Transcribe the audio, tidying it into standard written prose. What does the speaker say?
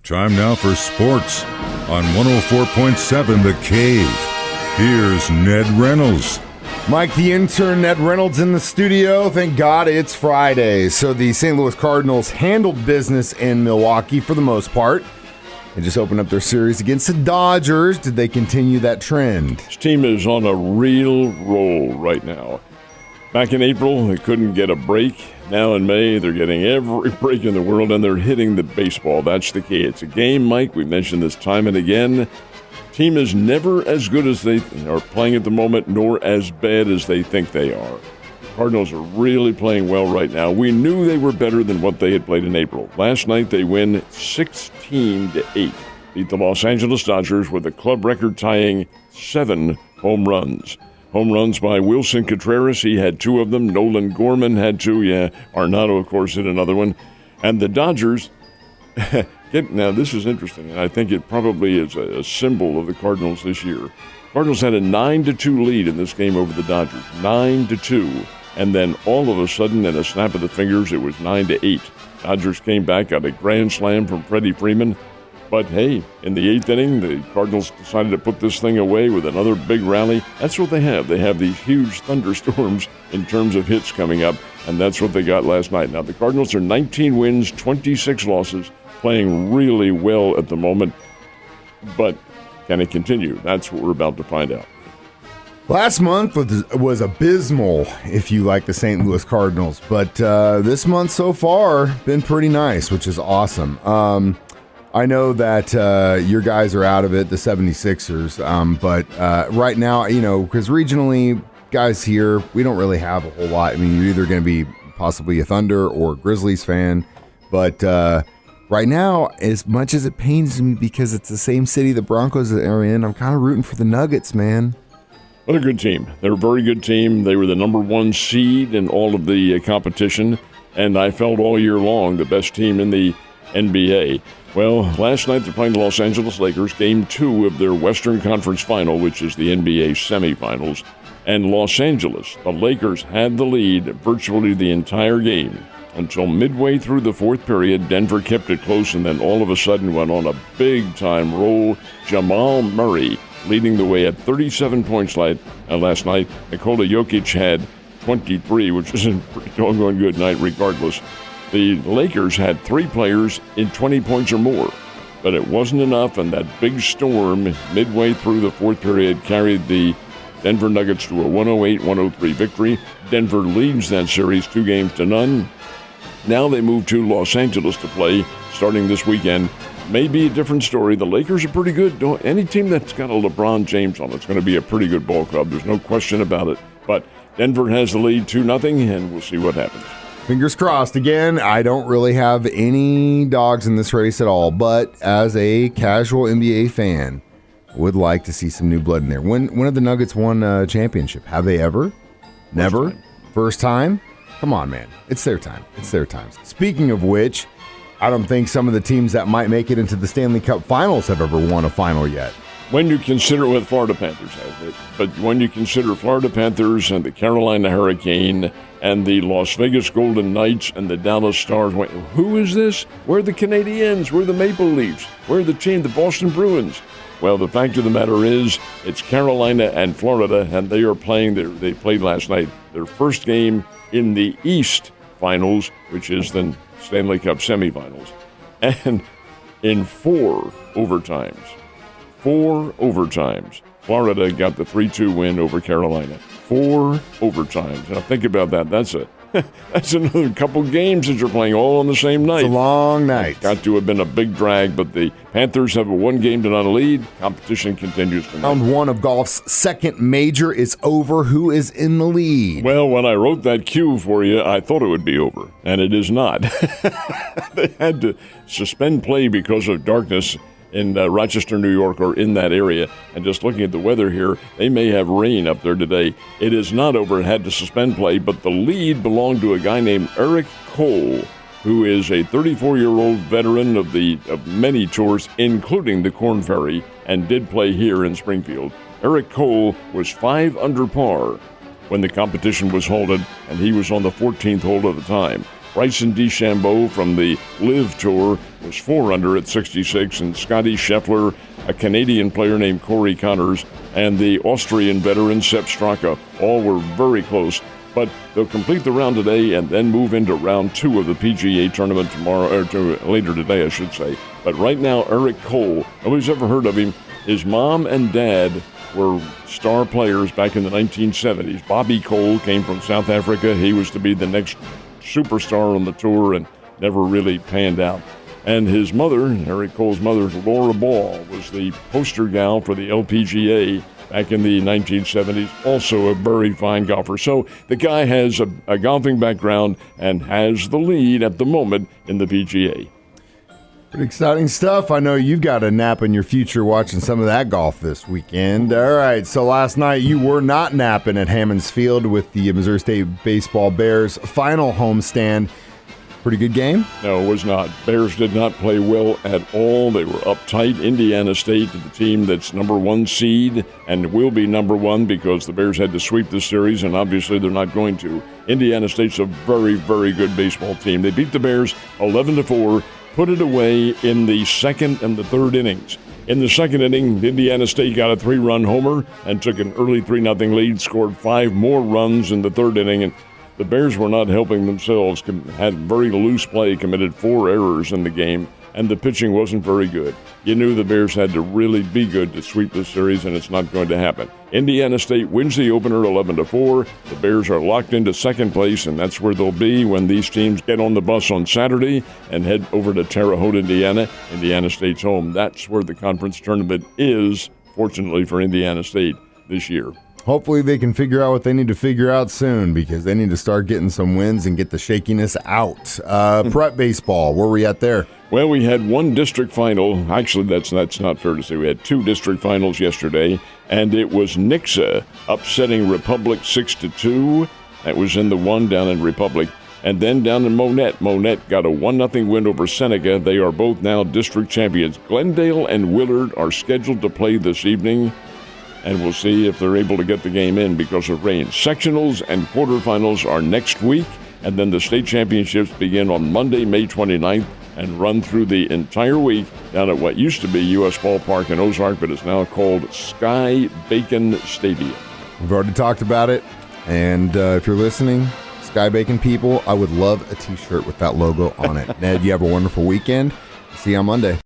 Time now for sports on 104.7 The Cave. Here's Ned Reynolds. Mike, the intern, Ned Reynolds in the studio. Thank God it's Friday. So the St. Louis Cardinals handled business in Milwaukee for the most part. They just opened up their series against the Dodgers. Did they continue that trend? This team is on a real roll right now. Back in April, they couldn't get a break. Now in May, they're getting every break in the world, and they're hitting the baseball. That's the key. It's a game, Mike. We mentioned this time and again. Team is never as good as they are playing at the moment, nor as bad as they think they are. Cardinals are really playing well right now. We knew they were better than what they had played in April. Last night, they win 16-8. Beat the Los Angeles Dodgers with a club record tying 7 home runs. Home runs by Wilson Contreras. He had 2 of them. Nolan Gorman had 2. Yeah, Arenado, of course, hit another one. And the Dodgers, now this is interesting, and I think it probably is a symbol of the Cardinals this year. Cardinals had a 9-2 lead in this game over the Dodgers. 9-2. And then all of a sudden, in a snap of the fingers, it was 9-8. Dodgers came back, got a grand slam from Freddie Freeman. But hey, in the 8th inning, the Cardinals decided to put this thing away with another big rally. That's what they have. They have these huge thunderstorms in terms of hits coming up, and that's what they got last night. Now, the Cardinals are 19 wins, 26 losses, playing really well at the moment. But can it continue? That's what we're about to find out. Last month was abysmal, if you like the St. Louis Cardinals. But this month so far, been pretty nice, which is awesome. I know that your guys are out of it, the 76ers, but right now, because regionally, guys here, we don't really have a whole lot. I mean, you're either going to be possibly a Thunder or a Grizzlies fan, but right now, as much as it pains me because it's the same city the Broncos are in, I'm kind of rooting for the Nuggets, man. What a good team. They're a very good team. They were the number 1 seed in all of the competition, and I felt all year long the best team in the NBA. Well, last night they're playing the Los Angeles Lakers, Game 2 of their Western Conference Final, which is the NBA semifinals. And Los Angeles, the Lakers had the lead virtually the entire game. Until midway through the 4th period, Denver kept it close and then all of a sudden went on a big-time roll. Jamal Murray leading the way at 37 points last night. Nikola Jokic had 23, which is a pretty doggone good night regardless. The Lakers had 3 players in 20 points or more, but it wasn't enough, and that big storm midway through the 4th period carried the Denver Nuggets to a 108-103 victory. Denver leads that series 2-0. Now they move to Los Angeles to play starting this weekend. Maybe a different story. The Lakers are pretty good. Any team that's got a LeBron James on it's going to be a pretty good ball club. There's no question about it. But Denver has the lead 2-0, and we'll see what happens. Fingers crossed. Again, I don't really have any dogs in this race at all, but as a casual NBA fan, would like to see some new blood in there. When have the Nuggets won a championship? Have they ever? Never? First time? Come on, man. It's their time. It's their time. Speaking of which, I don't think some of the teams that might make it into the Stanley Cup Finals have ever won a final yet. When you consider what Florida Panthers have, but when you consider Florida Panthers and the Carolina Hurricane and the Las Vegas Golden Knights and the Dallas Stars, who is this? We're the Canadiens. We're the Maple Leafs. We're the team, the Boston Bruins. Well, the fact of the matter is, it's Carolina and Florida, and they are playing. They played last night their first game in the East Finals, which is the Stanley Cup semifinals, and in 4 overtimes. Florida got the 3-2 win over Carolina. 4 overtimes. Now think about that. That's another couple games that you're playing all on the same night. It's a long night. It's got to have been a big drag, but the Panthers have a 1-0 lead. Competition continues tonight. Round 1 of golf's second major is over. Who is in the lead? Well, when I wrote that cue for you, I thought it would be over, and it is not. They had to suspend play because of darkness in Rochester, New York, or in that area. And just looking at the weather here, they may have rain up there today. It is not over. It had to suspend play, but the lead belonged to a guy named Eric Cole, who is a 34-year-old veteran of many tours, including the Korn Ferry, and did play here in Springfield. Eric Cole was 5 under par when the competition was halted, and he was on the 14th hole at the time. Bryson DeChambeau from the Live Tour was 4 under at 66, and Scotty Scheffler, a Canadian player named Corey Connors, and the Austrian veteran Sepp Straka all were very close. But they'll complete the round today and then move into round 2 of the PGA tournament tomorrow, or later today, I should say. But right now, Eric Cole, nobody's ever heard of him. His mom and dad were star players back in the 1970s. Bobby Cole came from South Africa. He was to be the next superstar on the tour and never really panned out. And his mother, Eric Cole's mother, Laura Ball, was the poster gal for the LPGA back in the 1970s, also a very fine golfer. So the guy has a golfing background and has the lead at the moment in the PGA. Pretty exciting stuff. I know you've got a nap in your future watching some of that golf this weekend. All right, so last night you were not napping at Hammons Field with the Missouri State Baseball Bears' final homestand. Pretty good game? No, it was not. Bears did not play well at all. They were uptight. Indiana State, the team that's number 1 seed and will be number 1 because the Bears had to sweep the series, and obviously they're not going to. Indiana State's a very, very good baseball team. They beat the Bears 11-4, put it away in the second and the third innings. In the second inning, Indiana State got a 3-run homer and took an early 3-0 lead, scored 5 more runs in the third inning, and the Bears were not helping themselves, had very loose play, committed 4 errors in the game, and the pitching wasn't very good. You knew the Bears had to really be good to sweep the series, and it's not going to happen. Indiana State wins the opener 11-4. The Bears are locked into second place, and that's where they'll be when these teams get on the bus on Saturday and head over to Terre Haute, Indiana. Indiana State's home. That's where the conference tournament is, fortunately for Indiana State this year. Hopefully they can figure out what they need to figure out soon because they need to start getting some wins and get the shakiness out. Prep baseball, where are we at there? Well, we had one district final. Actually, that's not fair to say. We had 2 district finals yesterday, and it was Nixa upsetting Republic 6-2. That was in the 1 down in Republic. And then down in Monette, Monette got a 1-0 win over Seneca. They are both now district champions. Glendale and Willard are scheduled to play this evening, and we'll see if they're able to get the game in because of rain. Sectionals and quarterfinals are next week, and then the state championships begin on Monday, May 29th, and run through the entire week down at what used to be U.S. Ballpark in Ozark, but is now called Sky Bacon Stadium. We've already talked about it, and if you're listening, Sky Bacon people, I would love a T-shirt with that logo on it. Ned, you have a wonderful weekend. See you on Monday.